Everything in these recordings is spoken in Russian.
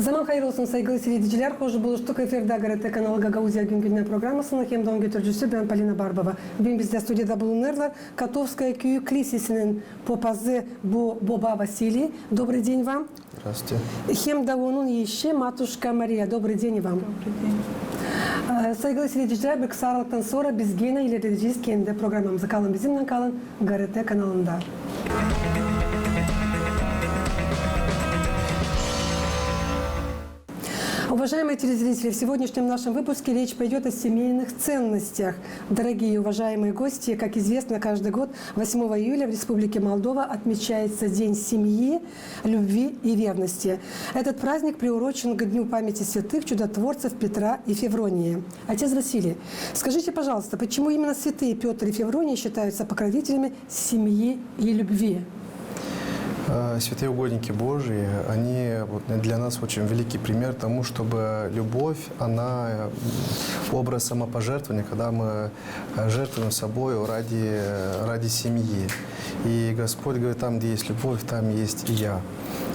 Zaman hayırlı olsun saygılı seyirciler. Hoş bulduk efirde Garete kanalı Gagauzya Güngünler programmasının hem de götürücüsü ben Polina Barbova. Bugün bizde stüdyoda bulunurlar. Котовская Күйік Lisesi'nin papazı bu Boba Vasili. Добрый день вам. Здравствуйте. Hem de onun eşi Matушка Maria. Добрый день вам. Saygılı seyirciler, bir kısa aralıktan sonra biz gene ilerleyeceğiz. Kendi programımıza kalın, bizimle kalın. Garete kanalında. Уважаемые телезрители, в сегодняшнем нашем выпуске речь пойдет о семейных ценностях. Дорогие и уважаемые гости, как известно, каждый год 8 июля в Республике Молдова отмечается День семьи, любви и верности. Этот праздник приурочен к Дню памяти святых чудотворцев Петра и Февронии. Отец Василий, скажите, пожалуйста, почему именно святые Петр и Феврония считаются покровителями семьи и любви? Святые угодники Божии, они для нас очень великий пример тому, чтобы любовь, она образ самопожертвования, когда мы жертвуем собой ради семьи. И Господь говорит, там, где есть любовь, там есть и я.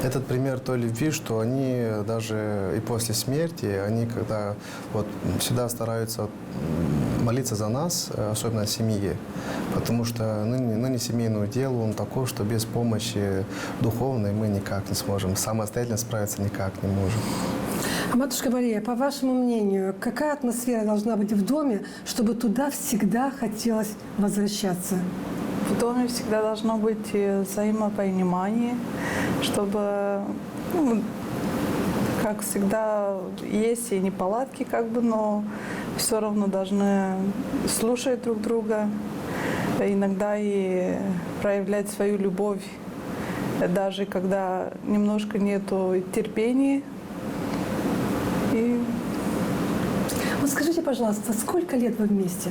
Этот пример той любви, что они даже и после смерти, они когда всегда стараются молиться за нас, особенно о семье, потому что ныне семейное дело, он такой, что без помощи духовной мы никак не сможем, самостоятельно справиться никак не можем. Матушка Мария, по вашему мнению, какая атмосфера должна быть в доме, чтобы туда всегда хотелось возвращаться? В доме всегда должно быть взаимопонимание, чтобы, как всегда, есть и неполадки, но все равно должны слушать друг друга, иногда и проявлять свою любовь, даже когда немножко нету терпения. Вот скажите, пожалуйста, сколько лет вы вместе?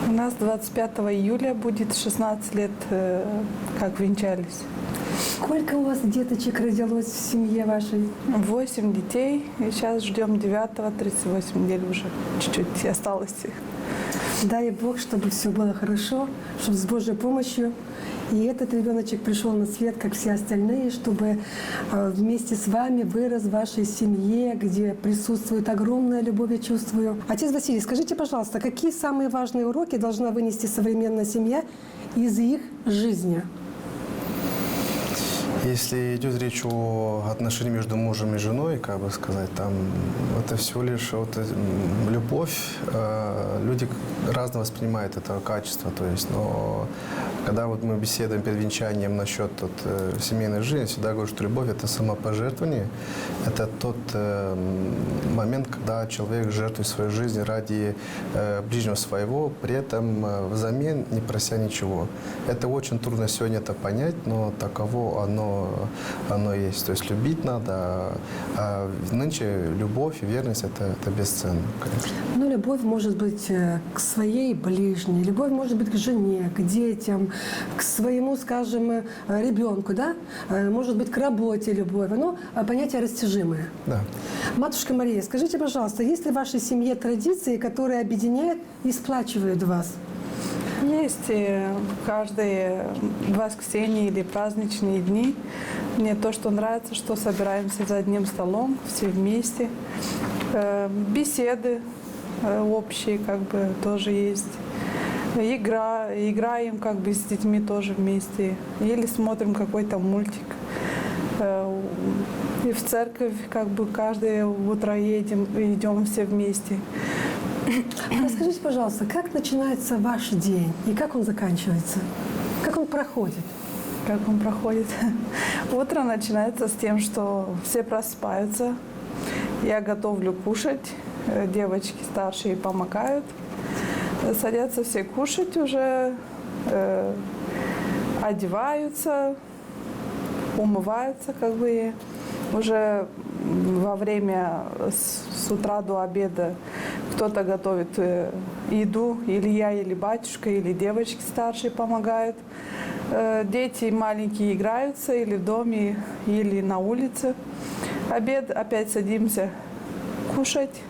У нас 25 июля будет 16 лет, как венчались. Сколько у вас деточек родилось в семье вашей? 8 детей. И сейчас ждем 9-го, 38 недель уже. Чуть-чуть осталось их. Дай Бог, чтобы все было хорошо, чтобы с Божьей помощью. И этот ребеночек пришел на свет, как все остальные, чтобы вместе с вами вырос в вашей семье, где присутствует огромная любовь, я чувствую. Отец Василий, скажите, пожалуйста, какие самые важные уроки должна вынести современная семья из их жизни? Если идет речь о отношении между мужем и женой, там это всего лишь любовь. Люди разно воспринимают это качество. Но когда мы беседуем перед венчанием насчет семейной жизни, я всегда говорю, что любовь – это самопожертвование. Это тот момент, когда человек жертвует свою жизнь ради ближнего своего, при этом взамен не прося ничего. Это очень трудно сегодня это понять, но таково оно есть. То есть любить надо, а нынче любовь и верность это бесценно, конечно. Но любовь может быть к своей ближней, любовь может быть к жене, к детям, к своему, скажем, ребенку, да? Может быть, к работе любовь. Но понятие растяжимое. Да. Матушка Мария, скажите, пожалуйста, есть ли в вашей семье традиции, которые объединяют и сплачивают вас? Есть каждые воскресенье или праздничные дни. Мне то, что нравится, что собираемся за одним столом, все вместе. Беседы общие тоже есть. Играем с детьми тоже вместе. Или смотрим какой-то мультик. И в церковь каждое утро идем все вместе. Расскажите, пожалуйста, как начинается ваш день и как он заканчивается? Как он проходит? Как он проходит? Утро начинается с тем, что все просыпаются. Я готовлю кушать. Девочки старшие помогают. Садятся все кушать уже. Одеваются, умываются Уже во время с утра до обеда кто-то готовит еду, или я, или батюшка, или девочки старшие помогают. Дети маленькие играются или в доме, или на улице. Обед, опять садимся кушать.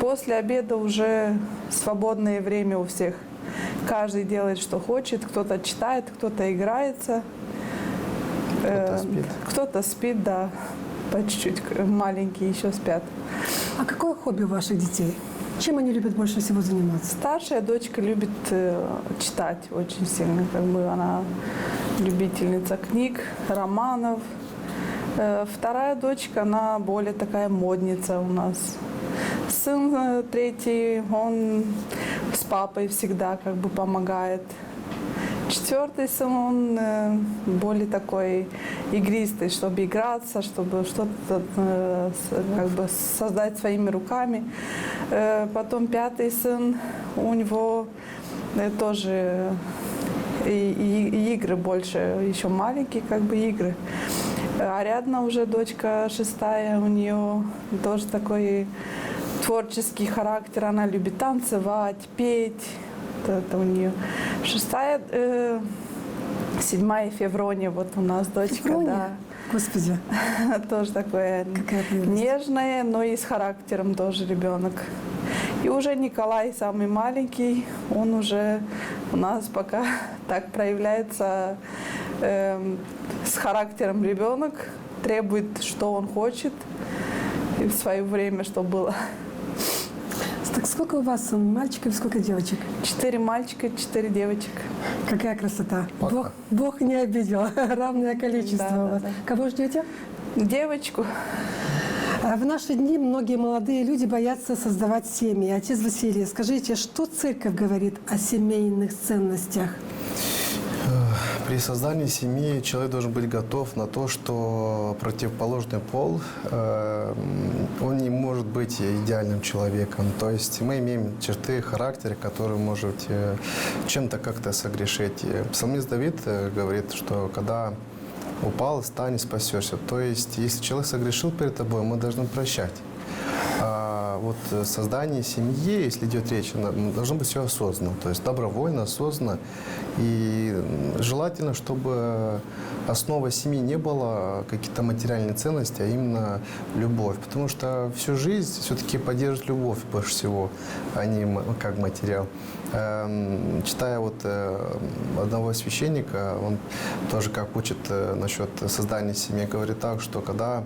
После обеда уже свободное время у всех. Каждый делает, что хочет. Кто-то читает, кто-то играется. Кто-то спит. Кто-то спит, да. по чуть-чуть, маленькие еще спят. А какое хобби у ваших детей? Чем они любят больше всего заниматься? Старшая дочка любит читать очень сильно, как бы она любительница книг, романов. Вторая дочка, она более такая модница у нас. Сын третий, он с папой всегда как бы помогает. Четвертый сын, он более такой игристый, чтобы играться, чтобы что-то как бы создать своими руками. Потом пятый сын, у него тоже и игры больше, еще маленькие как бы игры. Ариадна уже дочка шестая, у нее тоже такой творческий характер, она любит танцевать, петь. Это у нее шестая, седьмая Феврония, вот у нас дочка, Феврония? да. Господи, Тоже такое какая прелесть. нежное, но и с характером тоже ребенок. И уже Николай, самый маленький, он уже у нас пока так проявляется с характером ребенок, требует, что он хочет, и в свое время, что было. Так сколько у вас мальчиков, сколько девочек? 4 мальчика, 4 девочек. Какая красота. Пока. Бог не обидел. Равное количество Да, у вас. да. Кого ждете? Девочку. В наши дни многие молодые люди боятся создавать семьи. Отец Василий, скажите, что церковь говорит о семейных ценностях? При создании семьи человек должен быть готов на то, что противоположный пол, он не может быть идеальным человеком. То есть мы имеем черты характера, которые может чем-то как-то согрешить. Псалмист Давид говорит, что когда упал, встань и спасешься. То есть если человек согрешил перед тобой, мы должны прощать. А вот создание семьи, если идет речь, должно быть все осознанно, то есть добровольно, осознанно. И желательно, чтобы основой семьи не было какие-то материальные ценности, а именно любовь. Потому что всю жизнь все-таки поддерживает любовь больше всего, а не как материал. Читая вот одного священника, он тоже как учит насчет создания семьи, говорит так, что когда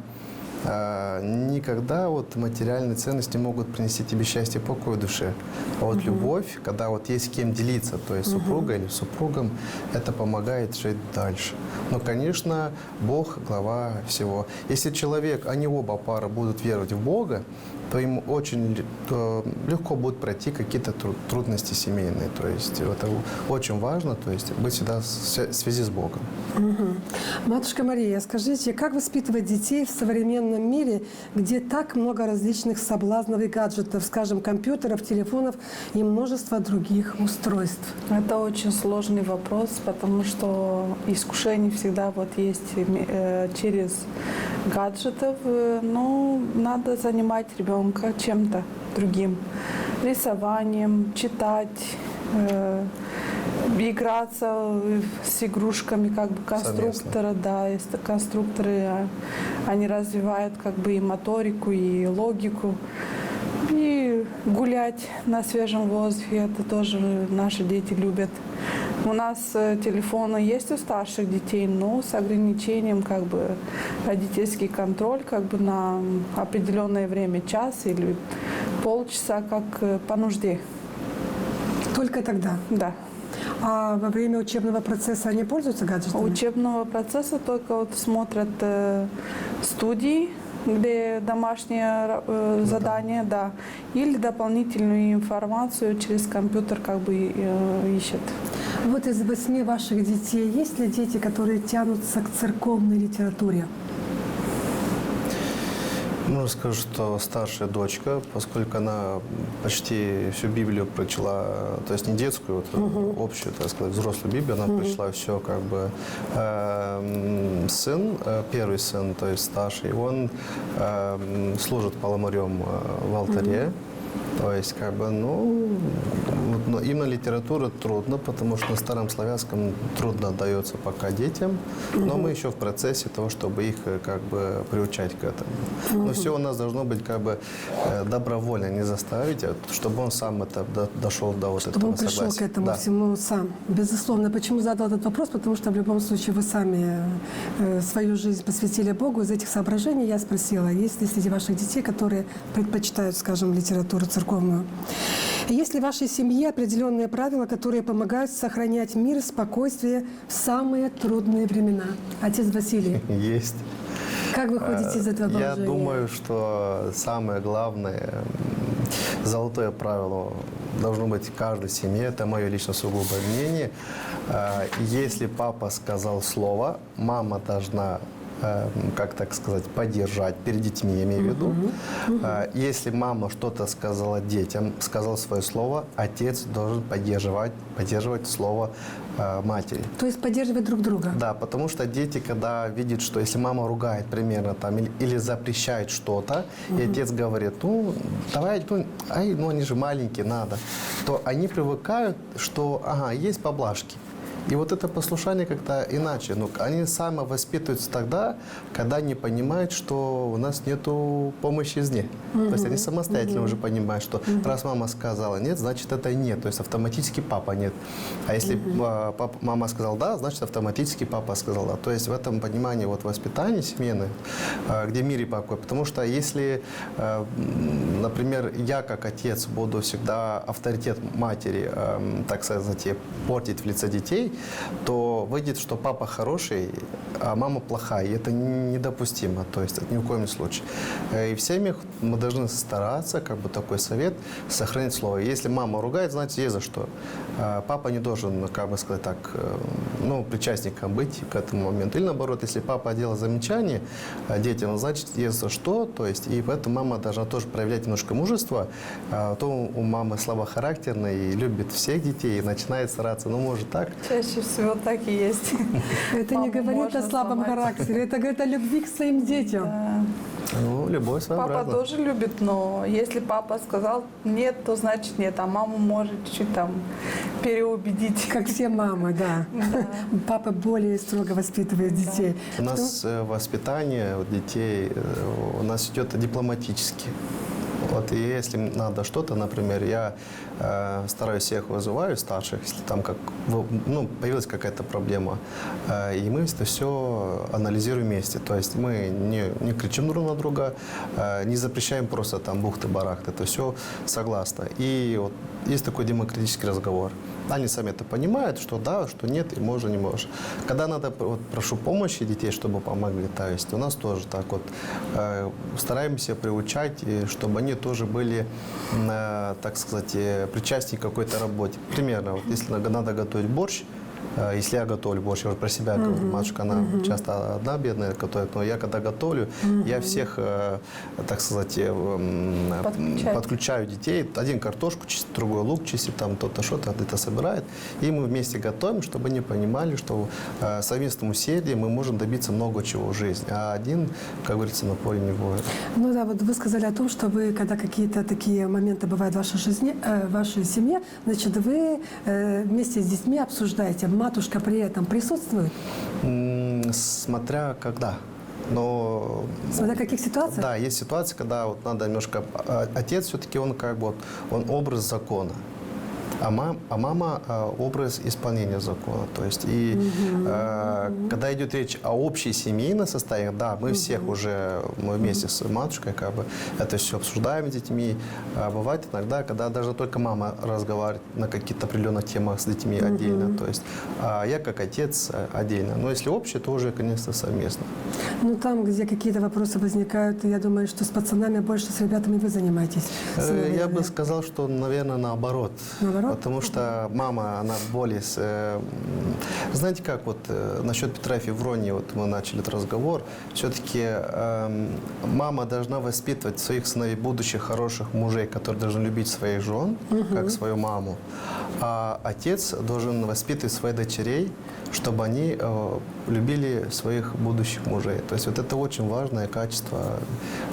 никогда вот материальные ценности могут принести тебе счастье и покой в душе. А вот любовь, когда вот есть с кем делиться, то есть супруга или супругом, это помогает жить дальше. Но, конечно, Бог – глава всего. Если человек, они оба пара будут веровать в Бога, то им очень легко будет пройти какие-то трудности семейные. То есть это очень важно, то есть быть всегда в связи с Богом. Матушка Мария, скажите, как воспитывать детей в современном мире, где так много различных соблазнов и гаджетов, скажем, компьютеров, телефонов и множество других устройств? Это очень сложный вопрос, потому что искушение всегда вот есть через гаджетов. Но надо занимать ребенка чем-то другим. Рисованием, читать, играться с игрушками, как бы конструктора, да, если конструкторы, они развивают как бы и моторику, и логику. И гулять на свежем воздухе, это тоже наши дети любят. У нас телефоны есть у старших детей, но с ограничением как бы родительский контроль как бы на определенное время, час или полчаса, как по нужде. Только тогда? Да. А во время учебного процесса они пользуются гаджетами? Учебного процесса только вот смотрят студии, где домашнее задание, да, или дополнительную информацию через компьютер как бы ищет. Вот из 8 ваших детей есть ли дети, которые тянутся к церковной литературе? Ну, скажу, что старшая дочка, поскольку она почти всю Библию прочла, то есть не детскую, вот, общую, так сказать, взрослую Библию, она прочла все как бы. Сын, первый сын, то есть старший, он служит паламарем в алтаре. То есть, как бы, ну, вот, но именно литература трудно, потому что на старом славянском трудно дается пока детям, но мы еще в процессе того, чтобы их как бы приучать к этому. Но все у нас должно быть как бы добровольно, не заставить, а чтобы он сам это дошел до вот Чтобы этого он пришел согласия. к этому Да. всему сам. Безусловно. Почему задал этот вопрос? Потому что в любом случае вы сами свою жизнь посвятили Богу. Из этих соображений я спросила, есть ли среди ваших детей, которые предпочитают, скажем, литературу церковную. Есть ли в вашей семье определенные правила, которые помогают сохранять мир и спокойствие в самые трудные времена? Отец Василий, Есть. как вы ходите из этого положения? Я думаю, что самое главное, золотое правило должно быть в каждой семье, это мое лично сугубое мнение. Если папа сказал слово, мама должна, как так сказать, поддержать перед детьми, я имею в виду. Если мама что-то сказала детям, сказал свое слово, отец должен поддерживать слово матери. То есть поддерживать друг друга? Да, потому что дети, когда видят, что если мама ругает примерно там или запрещает что-то, и отец говорит, ну, давай, ну они же маленькие, надо, то они привыкают, что, ага, есть поблажки. И вот это послушание как-то иначе. Ну, они самовоспитываются тогда, когда они понимают, что у нас нету помощи извне. То есть они самостоятельно уже понимают, что раз мама сказала нет, значит это нет. То есть автоматически папа нет. А если мама сказала да, значит автоматически папа сказал да. То есть в этом понимании вот воспитания семейное, где мир и покой. Потому что если, например, я как отец буду всегда авторитет матери, так сказать, портить в лице детей, то выйдет, что папа хороший, а мама плохая. И это недопустимо, то есть ни в коем случае. И в семьях мы должны стараться, как бы такой совет, сохранить слово. Если мама ругает, значит, есть за что. Папа не должен, как бы сказать так, ну, причастником быть к этому моменту. Или наоборот, если папа делал замечание детям, значит, есть за что. То есть, и поэтому мама должна тоже проявлять немножко мужества. То у мамы слабохарактерная и любит всех детей, и начинает стараться, ну, может так. Чаще всего так и есть. Это не Маму говорит можно о слабом сломать. характере, это говорит о любви к своим детям. Да. Ну, любовь Папа своеобразна. тоже любит, но если папа сказал нет, то значит нет, а маму может чуть-чуть там переубедить. Как все мамы, да. Папа более строго воспитывает детей. У нас воспитание детей у нас идет дипломатически. Вот, и если надо что-то, например, я стараюсь всех вызываю, старших, если там ну, появилась какая-то проблема, и мы это все анализируем вместе. То есть мы не кричим друг на друга, не запрещаем просто там бухты-барахты, это все согласно. И вот есть такой демократический разговор. Они сами это понимают, что да, что нет, и можно, не можешь. Когда надо, вот, прошу помощи детей, чтобы помогли, то есть у нас тоже так вот стараемся приучать, и чтобы они тоже были, так сказать, причастны к какой-то работе. Примерно, вот, если надо готовить борщ, если я готовлю борщ, я уже про себя говорю, матушка, она часто одна бедная готовит, но я когда готовлю, я всех, так сказать, подключаю детей. Один картошку чистит, другой лук чистит, там кто-то что-то где-то собирает. И мы вместе готовим, чтобы они понимали, что совместным усилием мы можем добиться много чего в жизни. А один, как говорится, на поле не воин. Ну да, вот вы сказали о том, что вы, когда какие-то такие моменты бывают в вашей жизни, в вашей семье, значит, вы вместе с детьми обсуждаете. Матушка при этом присутствует? Смотря когда. Но, Смотря в каких ситуациях? Да, есть ситуации, когда вот надо немножко... Отец все-таки, он как бы, он образ закона. А мама образ исполнения закона. То есть, и когда идет речь о общей семейном состоянии, да, мы всех уже, мы вместе с матушкой как бы это все обсуждаем с детьми. А бывает иногда, когда даже только мама разговаривает на каких-то определенных темах с детьми отдельно. То есть, а я как отец отдельно. Но если общее, то уже, конечно, совместно. Ну там, где какие-то вопросы возникают, я думаю, что с пацанами больше с ребятами вы занимаетесь. Я бы сказал, что, наверное, наоборот. Наоборот? потому что мама, она более... Знаете как, вот насчет Петра и Февронии, вот мы начали этот разговор, все-таки мама должна воспитывать своих сыновей, будущих хороших мужей, которые должны любить своих жен, как свою маму, а отец должен воспитывать своих дочерей, чтобы они любили своих будущих мужей. То есть вот это очень важное качество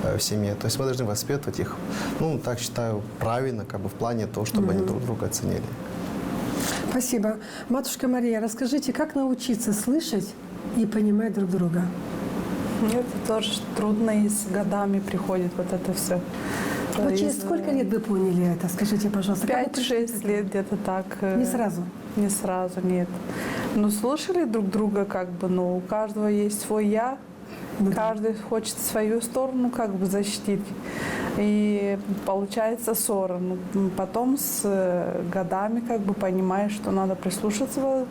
в семье. То есть мы должны воспитывать их, ну, так считаю, правильно, как бы в плане того, чтобы они друг друга оценили. Спасибо. Матушка Мария, расскажите, как научиться слышать и понимать друг друга? Это тоже трудно, и с годами приходит вот это все. Вот через сколько лет вы поняли это? Скажите, пожалуйста. 5-6 лет где-то так. Не сразу? Не сразу, нет. Ну, слушали друг друга, как бы, но у каждого есть свой «я». Каждый хочет свою сторону как бы защитить. И получается ссора. Ну, потом с годами как бы понимаешь, что надо прислушаться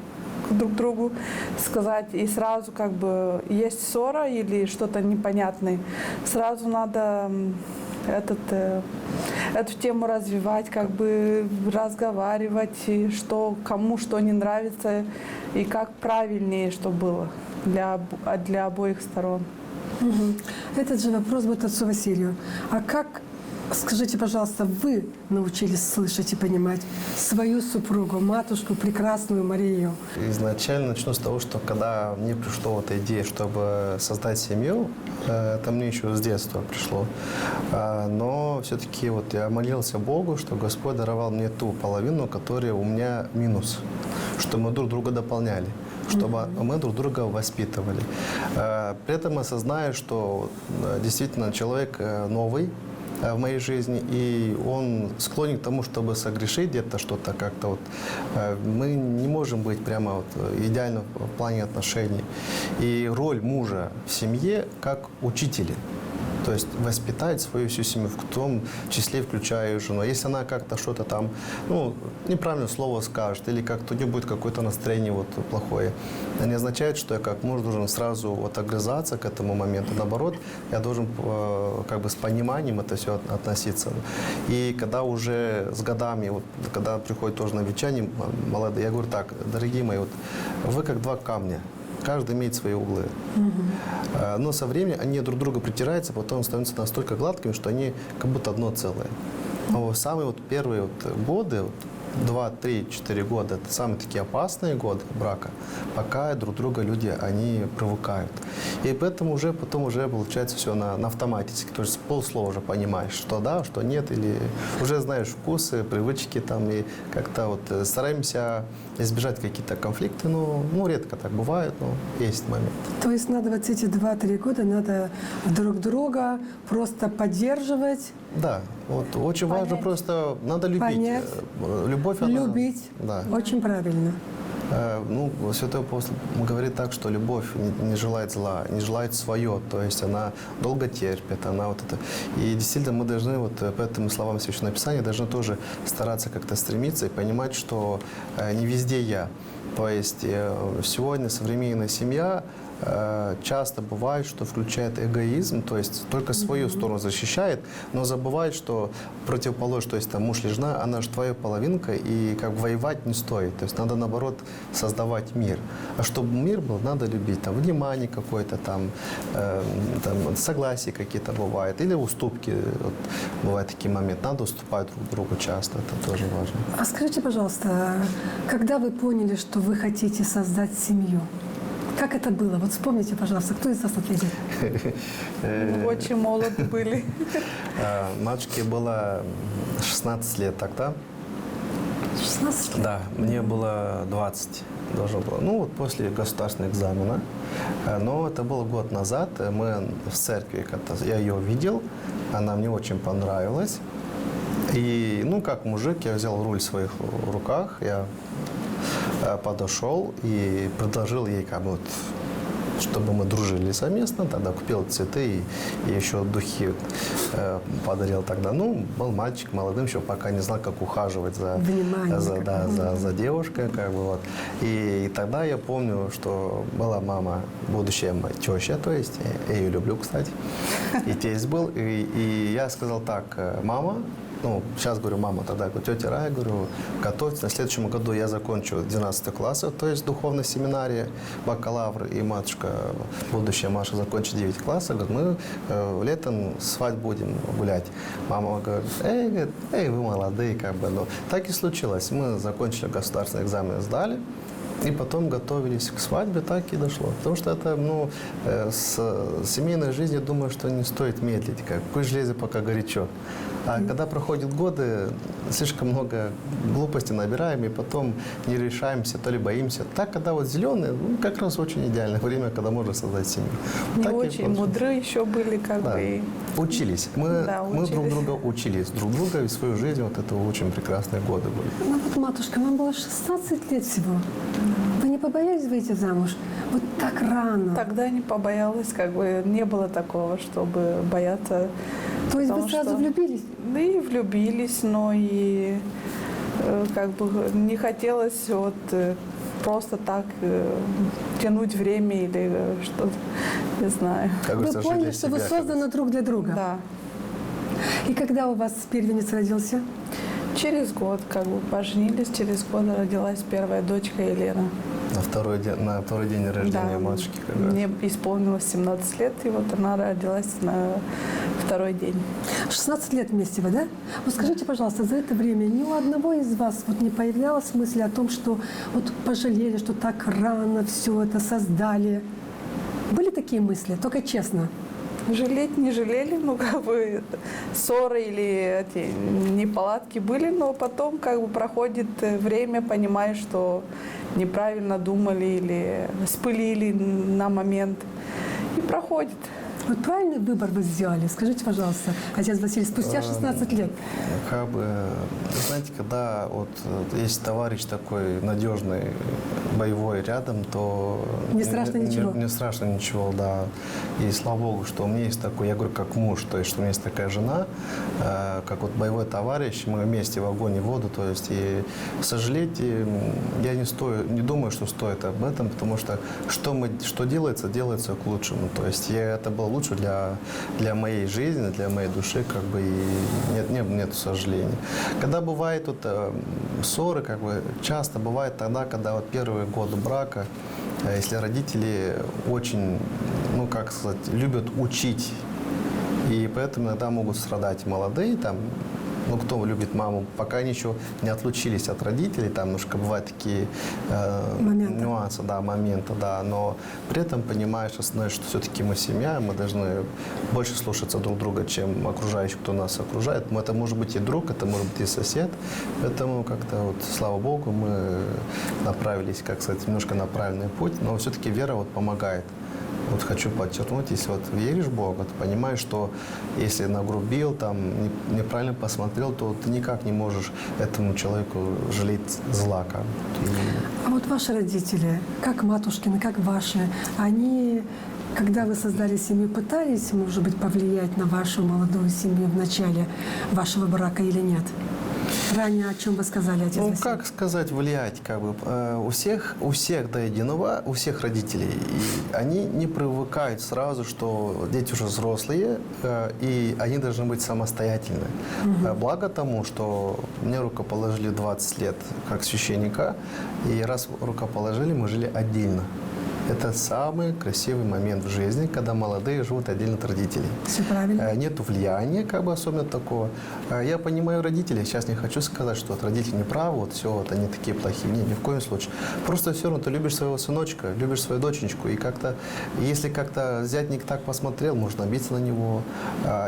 друг к другу, сказать. И сразу как бы есть ссора или что-то непонятное. Сразу надо эту тему развивать, как бы разговаривать, и что, кому что не нравится, и как правильнее, что было для обоих сторон. Этот же вопрос будет отцу Василию. А как, скажите, пожалуйста, вы научились слышать и понимать свою супругу, матушку, прекрасную Марию? Изначально начну с того, что когда мне пришла вот идея, чтобы создать семью, это мне еще с детства пришло. Но все-таки вот я молился Богу, что Господь даровал мне ту половину, которая у меня минус, что мы друг друга дополняли, чтобы мы друг друга воспитывали. При этом осознаю, что действительно человек новый в моей жизни, и он склонен к тому, чтобы согрешить где-то что-то как-то вот. Мы не можем быть прямо вот идеально в плане отношений. И роль мужа в семье как учителя. То есть воспитать свою всю семью, в том числе включая ее жену. Если она как-то что-то там, ну, неправильное слово скажет, или как-то у нее будет какое-то настроение вот плохое, это не означает, что я как муж должен сразу вот огрызаться к этому моменту. Наоборот, я должен как бы с пониманием это все относиться. И когда уже с годами, вот, когда приходит тоже новичане молодые, я говорю так: дорогие мои, вот, вы как два камня. Каждый имеет свои углы. Но со временем они друг друга притираются, потом становятся настолько гладкими, что они как будто одно целое. Но самые вот первые вот годы, вот 2, 3, 4 года, это самые такие опасные годы брака, пока друг друга люди, они привыкают. И поэтому уже потом уже получается все на автоматике. То есть полслова уже понимаешь, что да, что нет, или уже знаешь вкусы, привычки там, и как-то вот стараемся избежать какие-то конфликты, но редко так бывает, но есть момент. То есть надо вот эти 2-3 года надо друг друга просто поддерживать. Да, вот очень важно просто, надо любить. Понять. Любовь, она... Любить. Да. Очень правильно. Ну, Святой Апостол говорит так, что любовь не желает зла, не желает свое, то есть она долго терпит, она вот это. И действительно мы должны, вот по этим словам Священного Писания, должны тоже стараться как-то стремиться и понимать, что не везде я. То есть сегодня современная семья часто бывает, что включает эгоизм, то есть только свою сторону защищает, но забывает, что противоположность, то есть там муж или жена, она же твоя половинка, и как бы воевать не стоит. То есть надо, наоборот, создавать мир. А чтобы мир был, надо любить. Там внимание какое-то, там согласия какие-то бывают, или уступки. Вот, бывают такие моменты. Надо уступать друг другу часто, это тоже важно. А скажите, пожалуйста, когда вы поняли, что вы хотите создать семью? Как это было? Вот вспомните, пожалуйста, кто из вас ответит? Очень молоды были. Матушке было 16 лет тогда. 16 лет? Да, мне было 20 должно было. Ну, вот после государственного экзамена. Но это было год назад. Мы в церкви, я ее видел, она мне очень понравилась. И, ну, как мужик, я взял руль в своих руках, я подошел и предложил ей, как бы, вот, чтобы мы дружили совместно. Тогда купил цветы и еще духи подарил тогда. Ну, был мальчик молодым, еще пока не знал, как ухаживать за девушкой. Как бы, вот. И тогда я помню, что была мама, будущая моя теща, то есть я ее люблю, кстати. И тесть был. И я сказал так: мама, ну, сейчас говорю, мама, тогда говорю, тетя Рая, говорю, готовьтесь. На следующем году я закончу 12 классов, то есть духовной семинарии, бакалавр, и матушка, будущая Маша, закончит 9 классов. Говорит, мы летом свадьбу будем гулять. Мама говорит, вы молодые, как бы. Ну, так и случилось. Мы закончили государственные экзамены, сдали. И потом готовились к свадьбе, так и дошло. Потому что это, ну, с семейной жизнью, думаю, что не стоит медлить. Как, пусть железо пока горячо. А когда проходят годы, слишком много глупостей набираем, и потом не решаемся, то ли боимся. Так, когда вот зеленые, ну, как раз очень идеальное время, когда можно создать семью. Не Так и очень вот. мудры еще были, как Да. бы. И Учились. Да, Мы друг учились. друга учились. Друг друга и свою жизнь. Вот это очень прекрасные годы были. Ну вот, матушка, вам было 16 лет всего. Вы не побоялись выйти замуж? Вот так рано. тогда не побоялась, как бы не было такого, чтобы бояться. То есть вы потому сразу что- влюбились? Да и влюбились, но и как бы не хотелось вот просто так тянуть время или что-то, не знаю. Как Вы говорится, жить поняли, для что вы себя, созданы друг для друга? Да. И когда у вас первенец родился? Через год как бы поженились, через год родилась первая дочка Елена. на второй день рождения Да. матушки. Как раз. Мне исполнилось 17 лет, и вот она родилась на второй день. 16 лет вместе вы, да? Вот скажите, пожалуйста, за это время ни у одного из вас вот не появлялась мысль о том, что вот пожалели, что так рано все это создали? Были такие мысли? Только честно. Жалеть не жалели, ну как бы ссоры или эти неполадки были, но потом как бы проходит время, понимаешь, что неправильно думали или спылили на момент, и проходит. Вот правильный выбор вы сделали? Скажите, пожалуйста, отец Василий, спустя 16 лет. Как бы, знаете, когда вот есть товарищ такой надежный, боевой рядом, то... Не страшно ничего. Не страшно ничего, да. И слава Богу, что у меня есть такой, я говорю, как муж, то есть, что у меня есть такая жена, как вот боевой товарищ, мы вместе в огонь и в воду, то есть, и сожалеть я не думаю, что стоит об этом, потому что что делается к лучшему, то есть, это было лучше для моей жизни, для моей души, как бы, и нет сожалений. Когда бывает вот ссоры, как бы, часто бывает тогда, когда вот первый год брака, если родители очень, ну, как сказать, любят учить, и поэтому иногда могут страдать молодые, там, ну, кто любит маму, пока они еще не отлучились от родителей, там немножко бывают такие нюансы, да, моменты, да, но при этом понимаешь, основное, что все-таки мы семья, мы должны больше слушаться друг друга, чем окружающих, кто нас окружает. Это может быть и друг, это может быть и сосед, поэтому как-то вот, слава Богу, мы направились, как сказать, немножко на правильный путь, но все-таки вера вот помогает. Вот хочу подчеркнуть, если вот веришь в Бога, ты понимаешь, что если нагрубил, там, неправильно посмотрел, то ты никак не можешь этому человеку жалеть зла. Как. А вот ваши родители, как матушкины, как ваши, они, когда вы создали семью, пытались, может быть, повлиять на вашу молодую семью в начале вашего брака или нет? Ранее о чем вы сказали, отец Ну, Василий? как сказать, влиять, как бы, у всех до единого, у всех родителей, и они не привыкают сразу, что дети уже взрослые, и они должны быть самостоятельны. Благо тому, что мне рукоположили 20 лет как священника, и раз рукоположили, мы жили отдельно. Это самый красивый момент в жизни, когда молодые живут отдельно от родителей. Все правильно. Нет влияния, как бы, особенно такого. Я понимаю родителей. Сейчас не хочу сказать, что вот родители не правы, вот все, вот они такие плохие. Нет, ни в коем случае. Просто все равно ты любишь своего сыночка, любишь свою доченьку. И как-то, если как-то зять не так посмотрел, можно обидеться на него.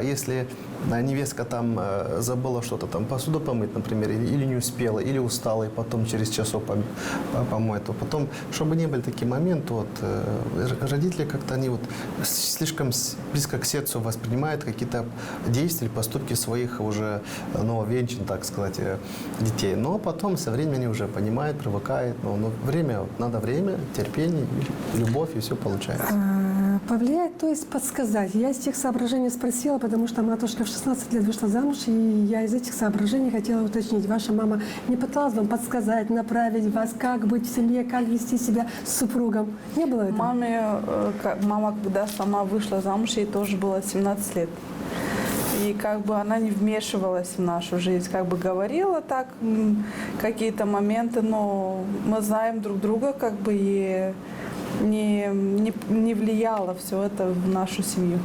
Если невестка там забыла что-то, там посуду помыть, например, или не успела, или устала, и потом через часов помоет, то потом, чтобы не были такие моменты, вот, родители как-то они вот слишком близко к сердцу воспринимают какие-то действия, поступки своих уже нововенчан, так сказать, детей. Но потом со временем они уже понимают, привыкают. Но время, надо время, терпение, любовь, и все получается. Повлиять, то есть подсказать. Я из тех соображений спросила, потому что матушка в 16 лет вышла замуж, и я из этих соображений хотела уточнить. Ваша мама не пыталась вам подсказать, направить вас, как быть в семье, как вести себя с супругом? Не было этого? Мама, когда сама вышла замуж, ей тоже было 17 лет. и как бы она не вмешивалась в нашу жизнь, как бы говорила так какие-то моменты, но мы знаем друг друга, как бы и не влияло все это в нашу семью.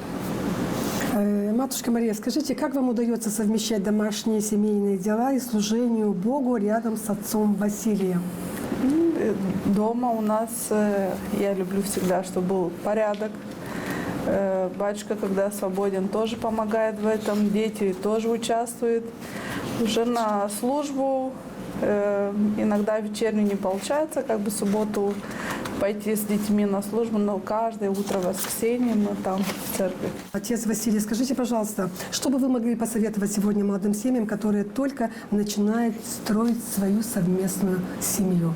Матушка Мария, скажите, как вам удается совмещать домашние семейные дела и служению Богу рядом с отцом Василием? Дома у нас, я люблю всегда, чтобы был порядок. Батюшка, когда свободен, тоже помогает в этом. Дети тоже участвуют. Уже на службу иногда вечернюю не получается, как бы в субботу пойти с детьми на службу, но каждое утро воскресенье мы там в церкви. Отец Василий, скажите, пожалуйста, что бы вы могли посоветовать сегодня молодым семьям, которые только начинают строить свою совместную семью?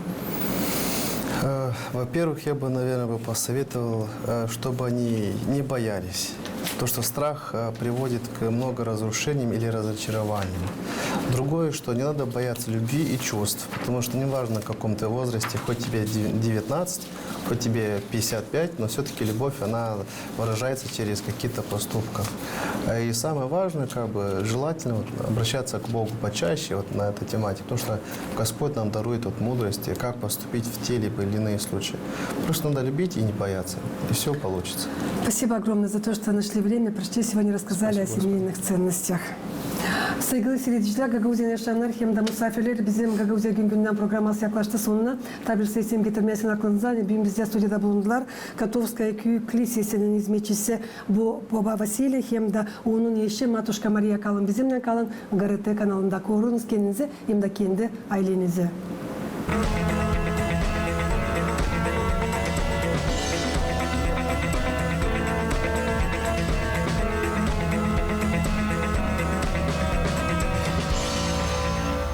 Во-первых, я бы, наверное, посоветовал, чтобы они не боялись. То, что страх приводит к много разрушениям или разочарованиям. Другое, что не надо бояться любви и чувств, потому что неважно, в каком ты возрасте, хоть тебе 19, хоть тебе 55, но все-таки любовь, она выражается через какие-то поступки. И самое важное, как бы, желательно обращаться к Богу почаще вот на этой тематике, потому что Господь нам дарует вот мудрость, как поступить в те либо или иные случаи. Просто надо любить и не бояться, и все получится. Спасибо огромное за то, что нашли время, пришли сегодня, рассказали Спасибо, о семейных ценностях. Saygılı seyirciler, Gagavuzya yaşayanlar hem de misafirler bizim Gagavuzya gün günden programması yaklaştı sonuna. Tabi sesim getirmesini aklınıza. Bugün bizde stüdyoda bulundular. Katovskaya Köyük Lisesi'nin hizmetçisi bu Baba Vasiliy hem de onun eşi Matuşka Maria kalın. Bizimle kalın. GRT kanalında korunuz kendinizi hem de kendi ailenizi.